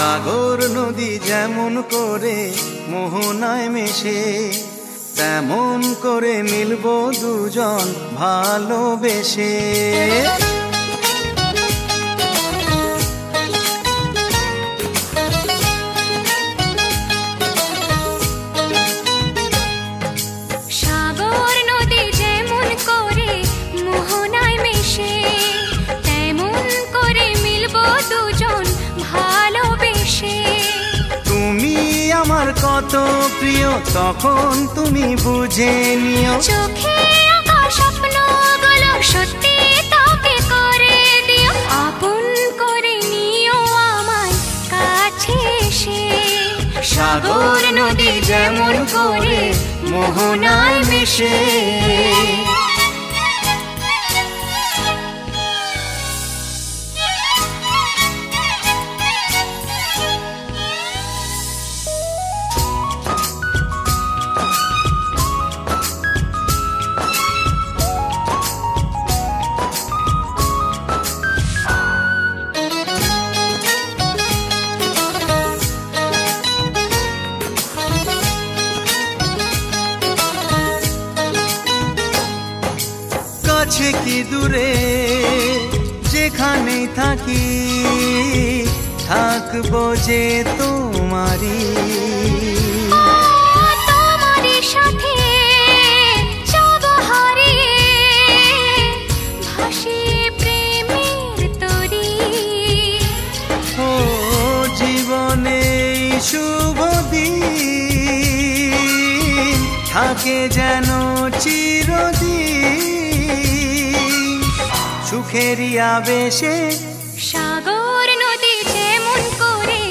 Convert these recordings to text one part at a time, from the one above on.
সাগর নদী যেমন করে মোহনায় মেশে, তেমন করে মিলবো দুজন ভালোবেসে। সাগর নদী যেমন করে মোহনায় মেশে, তেমন করে মিলবো দুজন ভালোবেসে। তুমি আমার কত প্রিয় তখন তুমি বুঝে নিও, চোখে আঁকা স্বপ্নগুলো সত্যি তোকে করে দিও। আপন করে নিও আমায় কাছে এসে। সাগর নদী যেমন করে মোহনায় মেশে। কাছে কি দূরে যেখানেই থাকি, থাকবো যে তোমারি। তোমারই সাথে যাব হারিয়ে, ভাসিয়ে প্রেমের তরি। ও জীবনে শুভ দিন থাকে যেন চিরদিন, সুখেরই আবেশে। সাগর নদী যেমন করে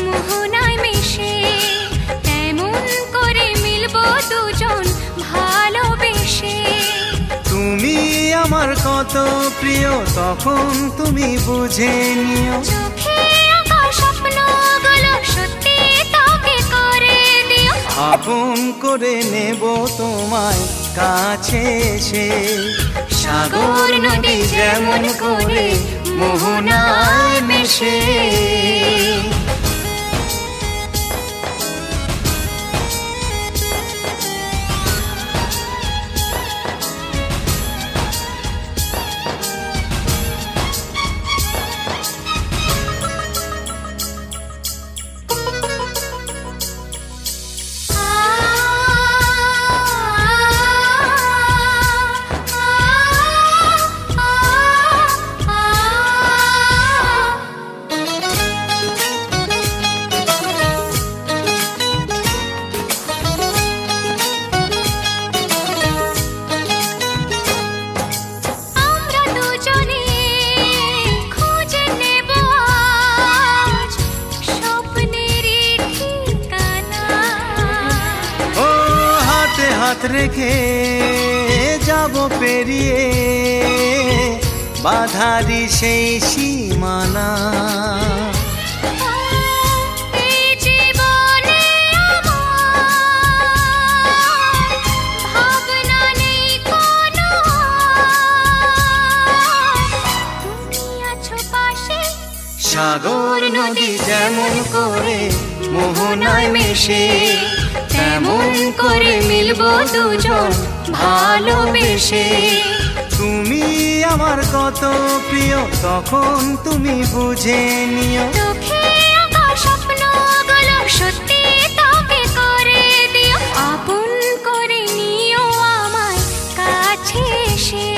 মোহনায় মেশে, তেমন করে মিলবো দুজন ভালোবেসে। তুমি আমার কত প্রিয় তখন তুমি বুঝে নিও, চোখে আঁকা স্বপ্নগুলো সত্যি তোকে করে দিও। আপন করে নেব তোমায় কাছে এসে। সাগর নদী যেমন করে মোহনায় মেশে। হাত রেখে যাব পেরিয়ে বাধারি সেই সীমানা। সাগর নদী যেমন করে মোহনায় মেশে, তেমন করে মিলবো দুজন ভালোবেসে। তুমি আমার কত প্রিয় তখন তুমি বুঝে নিও, চোখে আঁকা স্বপ্নগুলো সত্যি তোকে করে দিও। আপন করে নিও আমায় কাছে এসে,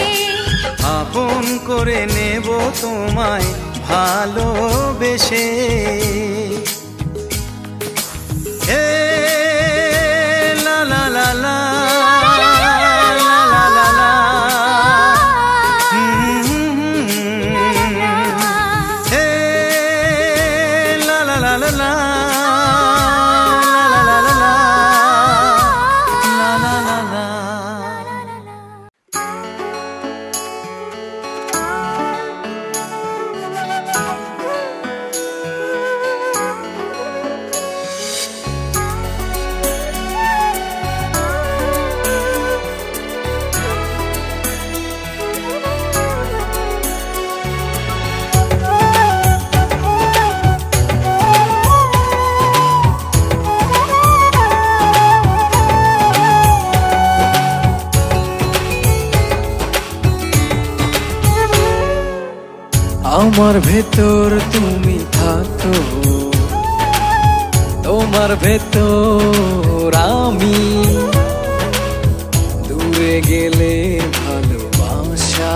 আপন করে নেব তোমায় ভালোবেসে। হে লা লা লা লা আমার ভেতর তুমি থাকো, তোমার ভেতর আমি, দূরে গেলে ভালোবাসা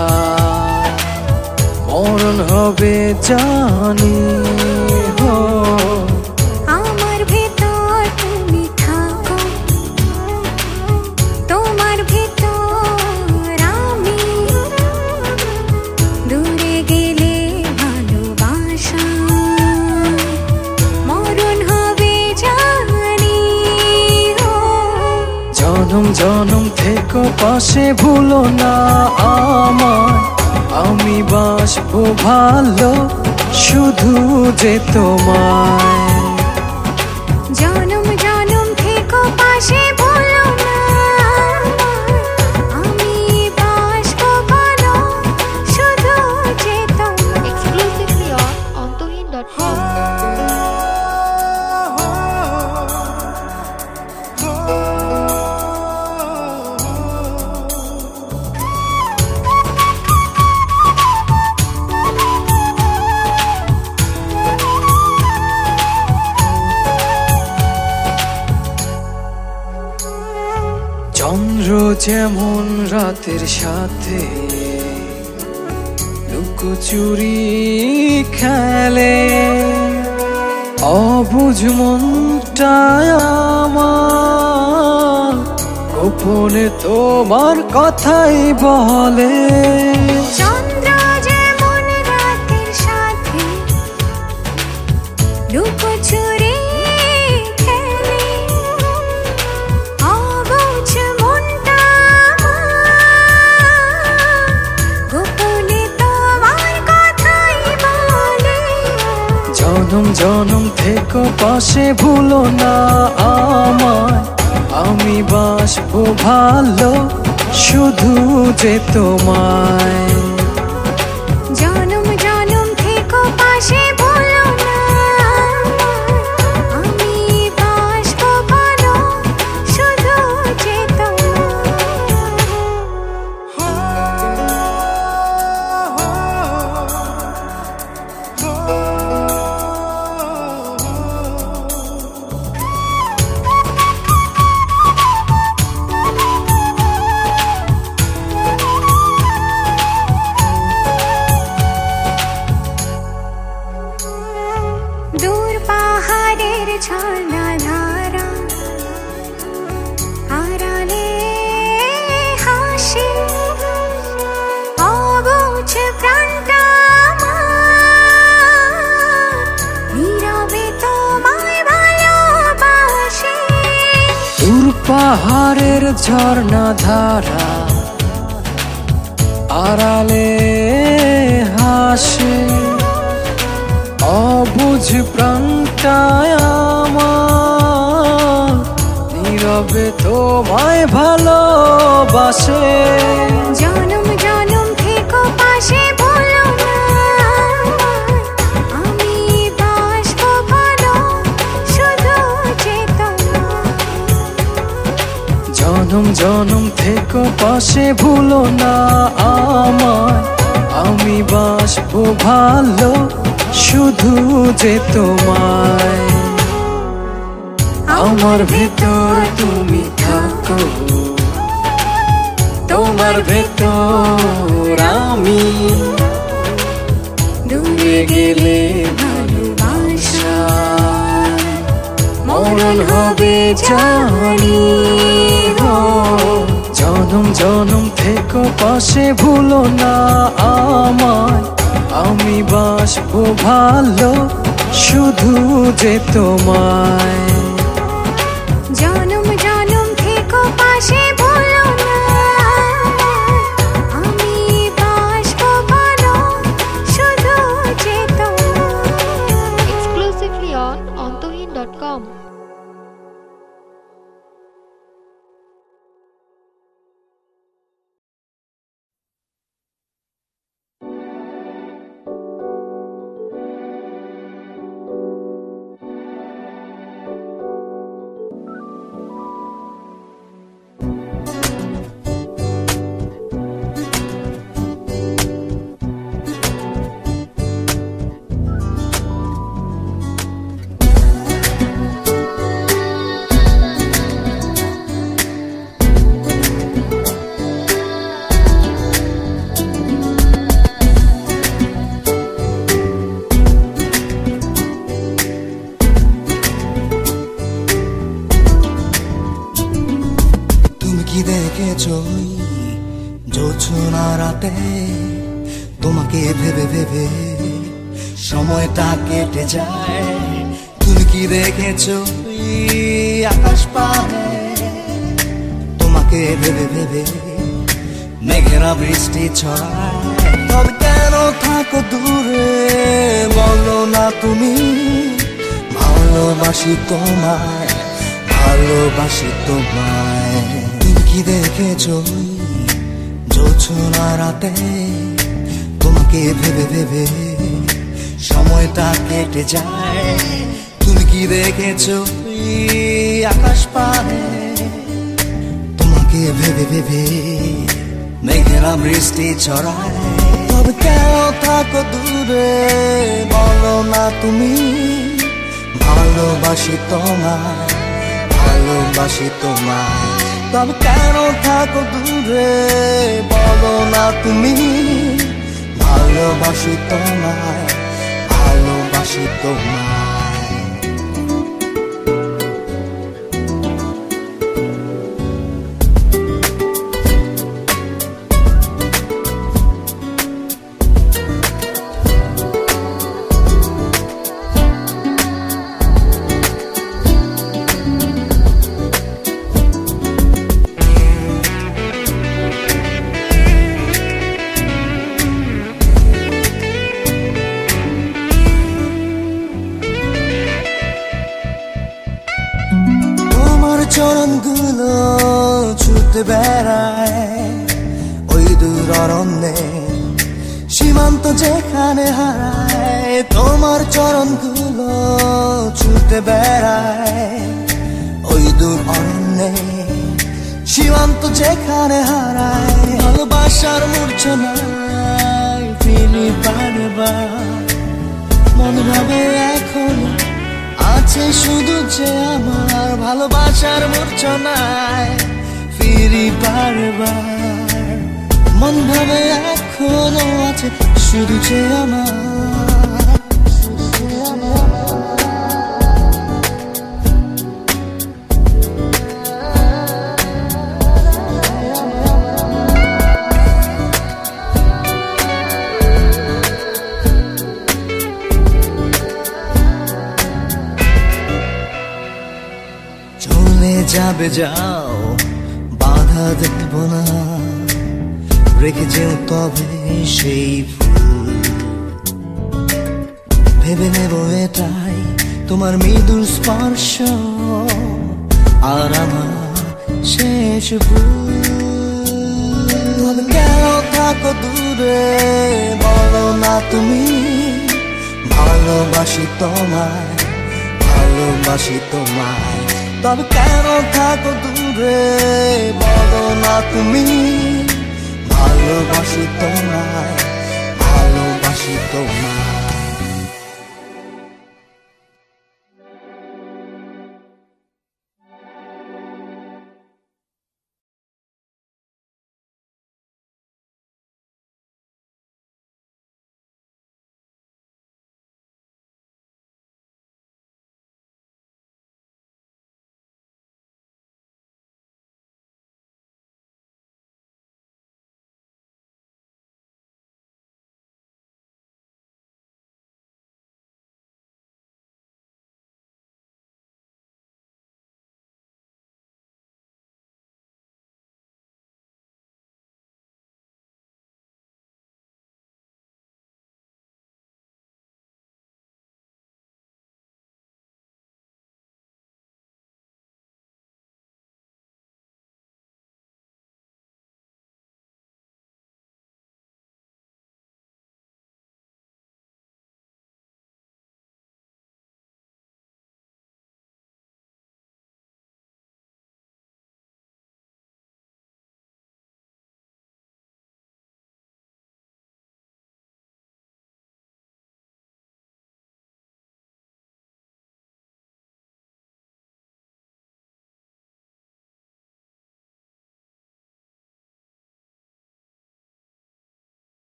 মরণ হবে জানি। হো আমার ভেতর তুমি থাকো, তোমার ভেতর আমি, দূরে গেলে ভালোবাসা মরণ হবে জানি। জনম জনম থেকো পাশে, ভুলো না আমায়, আমি বাসবো ভালো শুধু যে তোমায়। জনম জনম থেকো পাশে, ভুলো না আমি বাসবো ভালো শুধু যে তোমায়। Exclusively on ontohin.com. চন্দ্র যেমন রাতের সাথে লুকোচুরি খেলে, অবুঝ মনটায় আমার গোপনে তোমার কথাই বলে। চন্দ্র যেমন রাতের সাথে লুকোচুরি খেলে, অবুঝ মনটা আমার গোপনে তোমার কথাই বলে। জনম জনম থেকো পাশে, ভুলো না আমায়, আমি বাসবো ভালো শুধু যে তোমায়। জনম জনম থেকো পাশে, ভুলো না আমি বাসবো ভালো শুধু যে দূর পাহাড়ের ঝর্ণা ধারা আড়ালে হাসি, অবুঝ প্রাণটা আমার নীরবে তোমায় ভালোবাসে। দূর পাহাড়ের ঝর্ণা ধারা আড়ালে হাসে, অবুঝ প্রাণটায় আমার নীরবে তোমায় ভালোবাসে। জনম জনম থেকো পাশে, ভুলো না আমি বাসবো ভালো শুধু যে তোমায়। জনম জনম থেকো পাশে, ভুলো না আমায়, আমি বাসবো ভালো শুধু যে তোমায়। আমার ভেতর তুমি থাকো, তোমার ভেতর আমি, দূরে গেলে ভালোবাসা মরণ হবে জানি। হো জনম জনম থেকো পাশে, ভুলো না আমায়, আমি বাসবো ভালো শুধু যে তোমায়। জনম জনম থেকো পাশে, ভুলো না আমি বাসবো ভালো শুধু যে তোমায়। Exclusively on ontohin.com. দেখেছো ওই জোছনা রাতে তোমাকে ভেবে ভেবে সময়টা কেটে যায়। তুমি কি দেখেছো ওই আকাশ পানে তোমাকে ভেবে ভেবে মেঘেরা বৃষ্টি ছড়ায়। তবে কেন থাকো দূরে বলো না তুমি, ভালোবাসি তোমায়, ভালোবাসি তোমায়। তুমি কি দেখেছো ওই জোছনা রাতে তোমাকে ভেবে ভেবে সময়টা কেটে যায়। তুমি কি দেখেছো ওই আকাশ পানে তোমাকে ভেবে ভেবে মেঘেরা বৃষ্টি ছড়ায়। তবে কেন থাকো দূরে বলো না তুমি, ভালোবাসি তোমায়, ভালোবাসি তোমায়। তবে কেন থাকো দূরে বলো না তুমি, ভালোবাসি তোমায়, ভালোবাসি তোমায়। চরণগুলো ছুটে বেড়ায় ওই দূর অরণ্যে, সীমান্ত যেখানে হারায়। তোমার চরণগুলো ছুটে বেড়ায় ওই দূর অরণ্যে, সীমান্ত যেখানে হারায়। ভালোবাসার মূর্ছনায় ফিরি বারবার, মন ভাবে এখন আছে শুধু যে আমার। ভালোবাসার মূর্ছনায় ফিরি বারবার, মন ভাবে এখনো আছে শুধু যে আমার। চলে যাবে যাও, বাধা দেব না, রেখে যেও তবে সেই ফুল। ভেবে নেব এটাই তোমার মৃদুর স্পর্শ আর আমার শেষ ভুল। কেন থাকো দূরে বলো না তুমি, ভালোবাসি তোমায়, ভালোবাসি তোমায়। তবে কেন থাকো দূরে বলো না তুমি, ভালোবাসি তোমায়, ভালোবাসি তোমায়।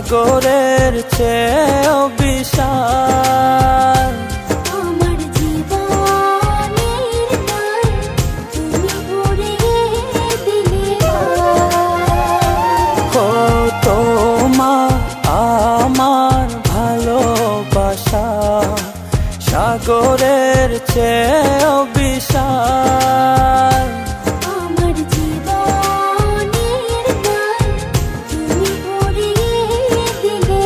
সাগরের চেয়েও বিশাল। আমার জীবনের গান তুমি ভরিয়ে দিলে ও তোমার আমার ভালোবাসা সাগরের চেয়েও বিশাল। আমার জীবনের গান তুমি ভরিয়ে দিলে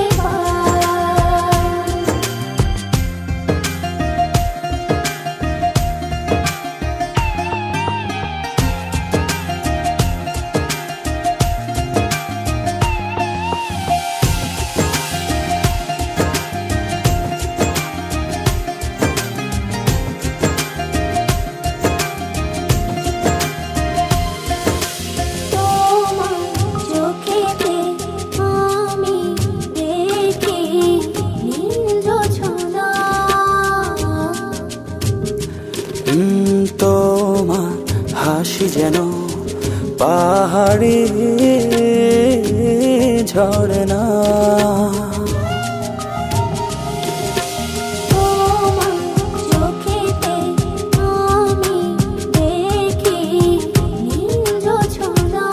তোমার হাসি যেন পাহাড়ি ঝরনা। তোমার চোখেতে আমি দেখি নীল ঝর্ণা।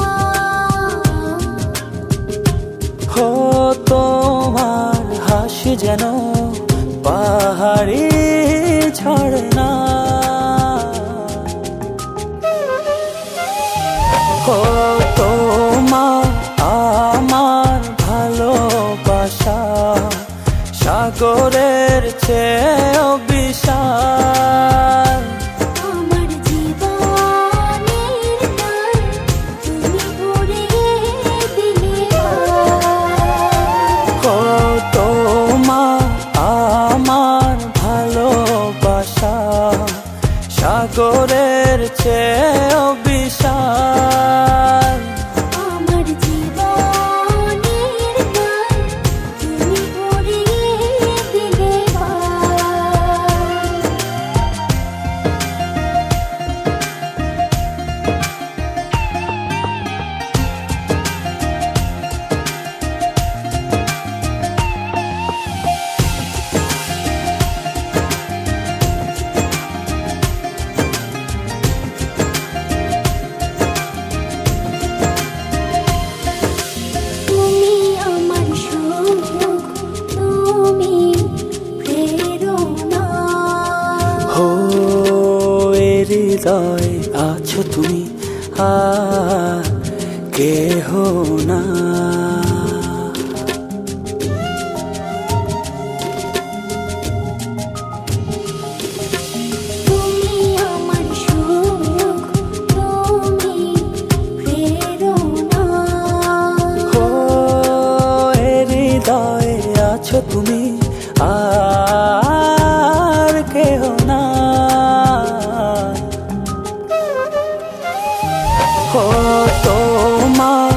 ও তোমার হাসি যেন পাহাড়ি ঝরনা। ও তোমার আমার ভালোবাসা সাগরের চেয়েও বিশাল। আমার জীবনের গান তুমি ভরিয়ে দিলে ও তোমার আমার ভালোবাসা সাগরের চেয়েও বিশাল। আমার জীবনের গান তুমি ভরিয়ে দিলে তুমি আমার সুখ তুমি প্রেরণা। ও এ হৃদয় আছো তুমি আর কেহ না। তুমি আমার সুখ তুমি প্রেরণা। ও এ হৃদয় আছো তুমি আর কেহ না। ও তোমার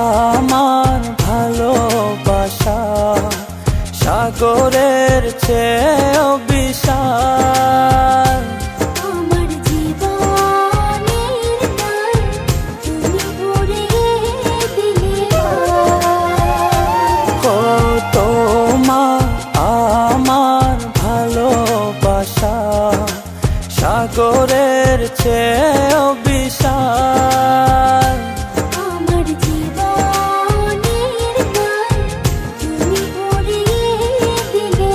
আমার ভালোবাসা সাগরের চেয়েও বিশাল। আমার জীবনের গান তুমি ভরিয়ে দিলে ও তোমার আমার ভালোবাসা সাগরের চেয়েও বিশাল। আমার জীবনের গান তুমি ভরিয়ে দিলে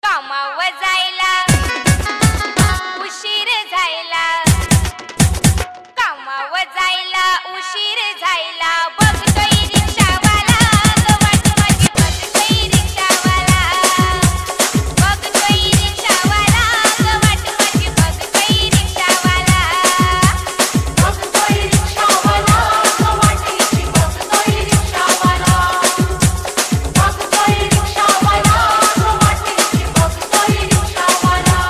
कामावर जायला उशीर झाला, कामावर जायला उशीर झाला, बघतोय रिक्षावाला वाट माझी, बघतोय रिक्षावाला, बघतोय रिक्षावाला वाट माझी, बघतोय रिक्षावाला, बघतोय रिक्षावाला वाट माझी, बघतोय रिक्षावाला, बघतोय रिक्षावाला वाट माझी, बघतोय रिक्षावाला.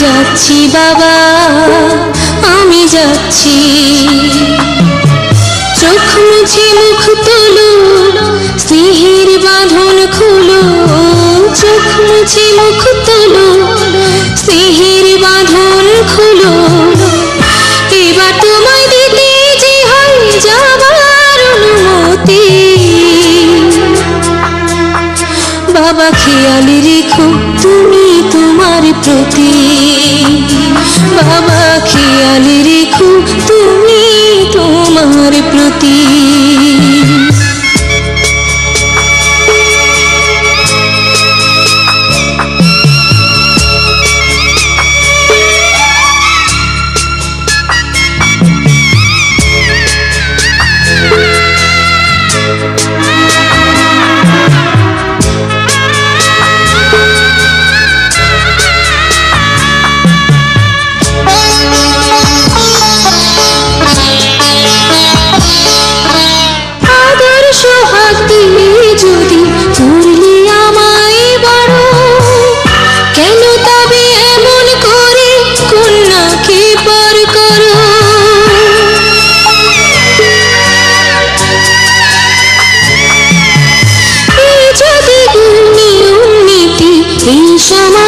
যাচ্ছি বাবা আমি যাচ্ছি চোখ মুছে মুখ তোলো স্নেহের বাঁধন খুলো চোখ মুছে মুখ তোলো স্নেহের বাঁধন খুলো এবার তোমায় দিতে যে হয় যাবার অনুমতি বাবা খেয়াল রেখো তুমি তোমার প্রতি বাবা খেয়াল রেখো তুমি তোমার প্রতি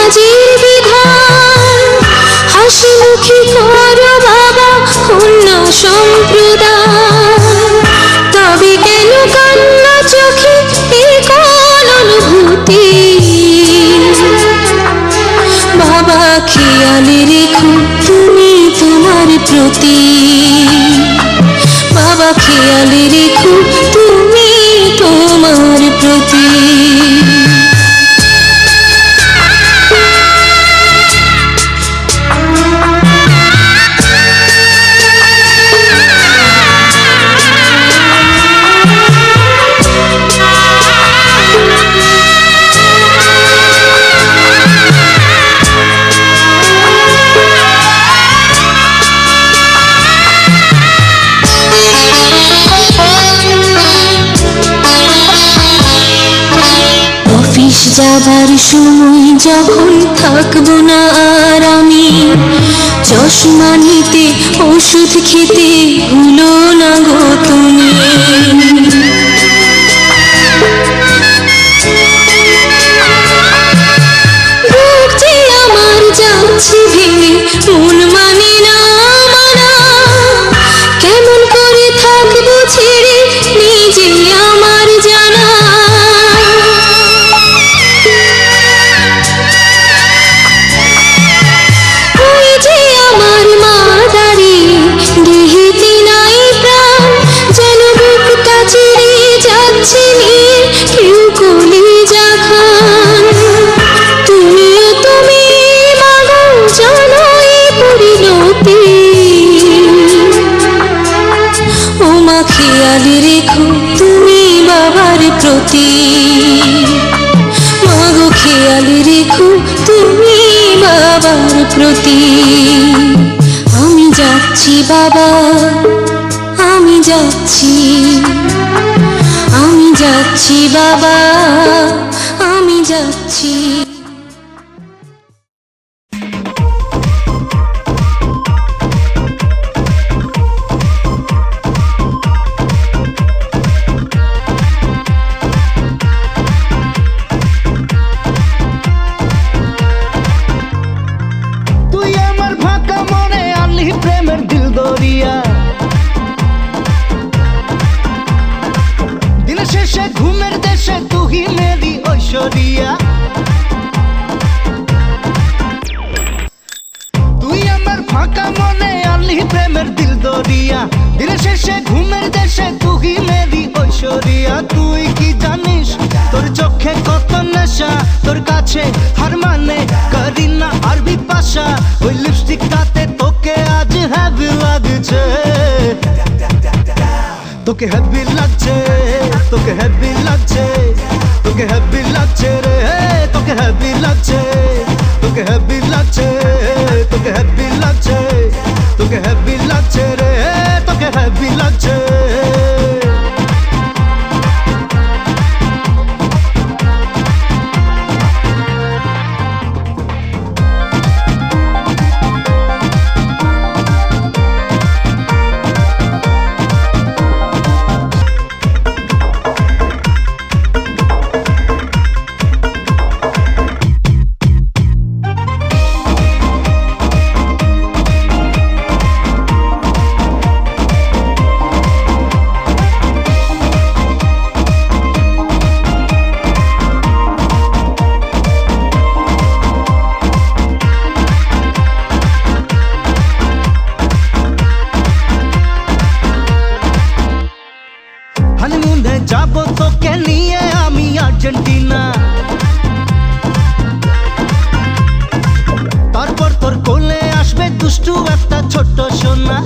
আজির বিধান হাসি মুখে করো বাবা অন্য সম্প্রদায় তবে কেন কান্না চোখে এই কোন অনুভূতি বাবা খেয়ালে রেখো তুমি তোমার প্রতি বাবা খেয়ালে রেখো তুমি তোমার প্রতি যাবার সময় যখন থাকবো না আর আমি চশমা নিতে ওষুধ খেতে ভুলো না গো তুমি বুক যে আমার যাচ্ছে ভেঙে মন মানে না মানা কেমন করে থাকবো ছেড়ে নিজে আমার জানা খেয়ালে রেখো তুমি বাবার প্রতি মাগো খেয়ালে রেখো তুমি বাবার প্রতি আমি যাচ্ছি বাবা আমি যাচ্ছি আমি যাচ্ছি বাবা আমি যাচ্ছি তুই আমার ফাঁকা মনে আনলি প্রেমের দিল দরিয়া দিন শেষে ঘুমের দেশে তুই মেরি ঐশ্বরিয়া তুই কি জানিস তোর চোখে কত নেশা তোর কাছে হার মানে করিনা আর বিপাশা ওই লিপস্টিকটাতে তোকে আজ হ্যাপি লাগছে তোকে হ্যাপি লাগছে তোকে হ্যাপি লাগছে তোকে হ্যাপি লাগছে রে তোকে হ্যাপি লাগছে তোকে হ্যাপি লাগছে তোকে হ্যাপি লাগছে তোকে হ্যাপি লাগছে রে তোকে হ্যাপি লাগছে যাবো তোকে নিয়ে আমি আর্জেন্টিনা তারপর তোর কোলে আসবে দুষ্টু একটা ছোট্ট সোনা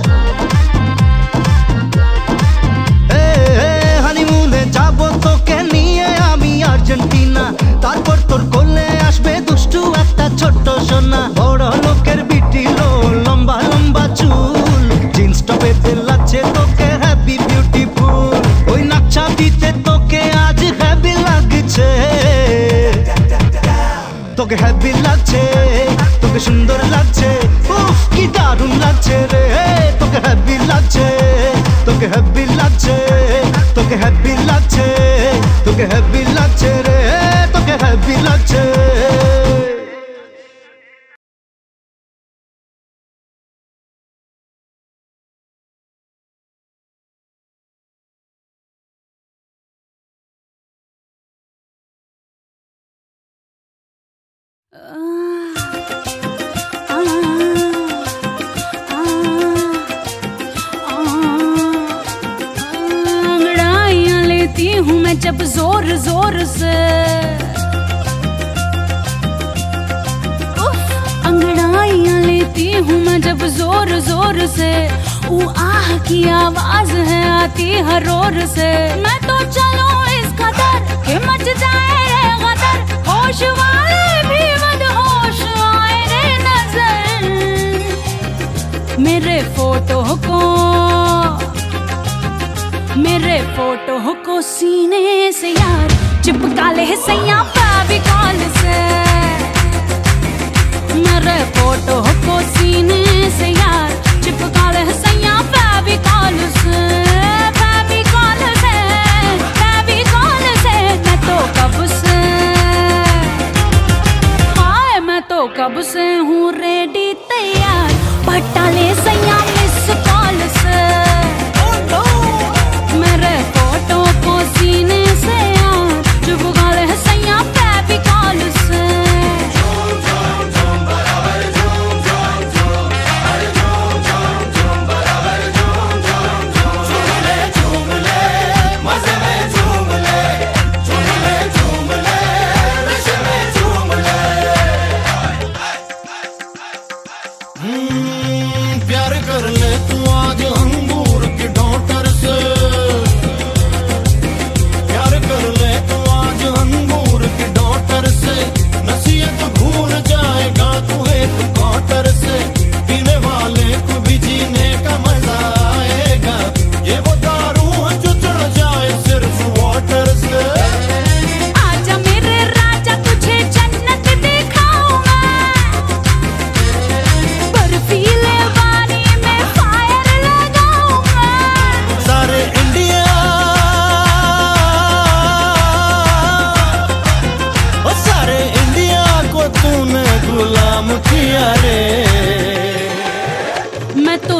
হানিমুনে যাবো তোকে নিয়ে আমি আর্জেন্টিনা তারপর তোর কোলে আসবে দুষ্টু একটা ছোট্ট সোনা বড় লোকের বিটিলো লম্বা লম্বা চুল জিন্স টপে তেল আছে তোকে হ্যাপি বিউটিফুল ওই নাকছা দিতে তোকে আজ হ্যাপি লাগছে তোকে হ্যাপি লাগছে তোকে সুন্দর লাগছে উফ কি দারুণ লাগছে রে তোকে হ্যাপি লাগছে তোকে হ্যাপি লাগছে তোকে হ্যাপি লাগছে তোকে হ্যাপি লাগছে রে তোকে হ্যাপি লাগছে अंगड़ाइयां लेती हूँ मैं जब जोर जोर से, अंगड़ाइयां लेती हूँ मैं जब जोर जोर से, वो आह की आवाज है आती हर ओर से। मैं तो चलूं इस कदर कि मच जाए रे गदर, होश वाले भी मदहोश आए रे नजर। मेरे फोटो को सीने से यार चिपका ले सैया फेविकॉल से। मेरे फोटो को सीने से यार चिपका ले सैया फेविकॉल से, फेविकॉल से, फेविकॉल से। मैं तो कब से, हाय मैं तो कब से हूँ रेडी तैयार, पटा ले सैया मिस कॉल से। मेरे फोटो को सीने से यार चिपका ले सैया फेविकॉल से। प्यार कर ले तू आज अंगूर की डॉटर से, प्यार कर ले तू आज अंगूर की डॉटर से। नसीहत भूल जाएगा तू एक क्वार्टर से, पीने वाले को भी जीने का मजा आएगा। ये वो दारू है जो चढ़ जाए सिर्फ वाटर से। आजा मेरे राजा तुझे जन्नत दिखाऊं मैं, बर्फीले वारी में फायर लगाऊं मैं। सारे इंडिया और सारे इंडिया को तूने गुलाम किया रे। मैं तो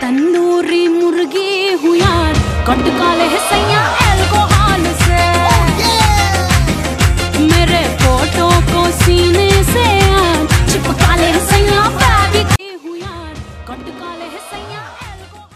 तंदूरी मुर्गी हूँ यार, कट काले सैया एल्कोहल से। मेरे फोटो को सीने से यार चिपका ले सैया फेविकॉल हूँ यार, कट काले सैया alcohol.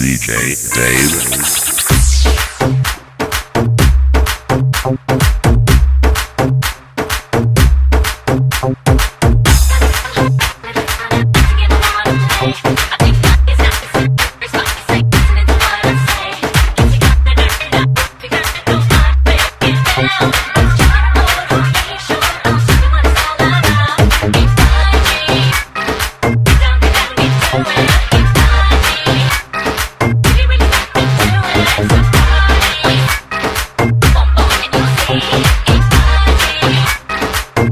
DJ Dave.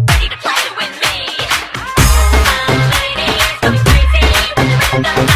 Ready to play with me? My lady, so crazy when you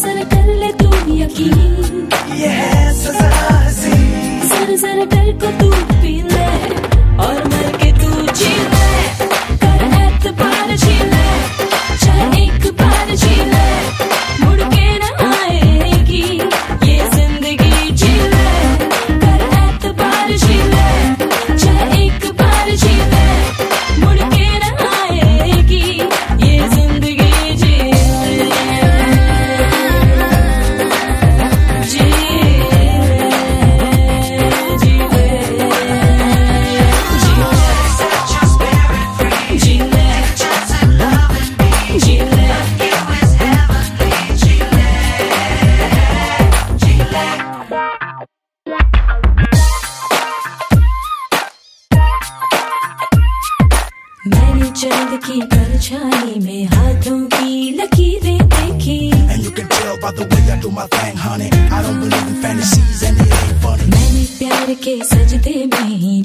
जरा कर ले तू यकीन, ये है सजा हसी। जरा जरा डर को तू पी ले और मर के तू जी ले। कर एतबार जी ले, चाहे एक बार जी ले, मुड़ के न आएगी ये जिंदगी जी ले। कर एतबार जी ले, चाहे एक बार जी ले, मुड़ के न आएगी ये जिंदगी जी ले। जी मैंने चांद की परछाई में हाथों की लकीरें देखी। And you can tell by the way I do my thing, honey. I don't believe in fantasies and it ain't funny. मैंने प्यार के सजदे में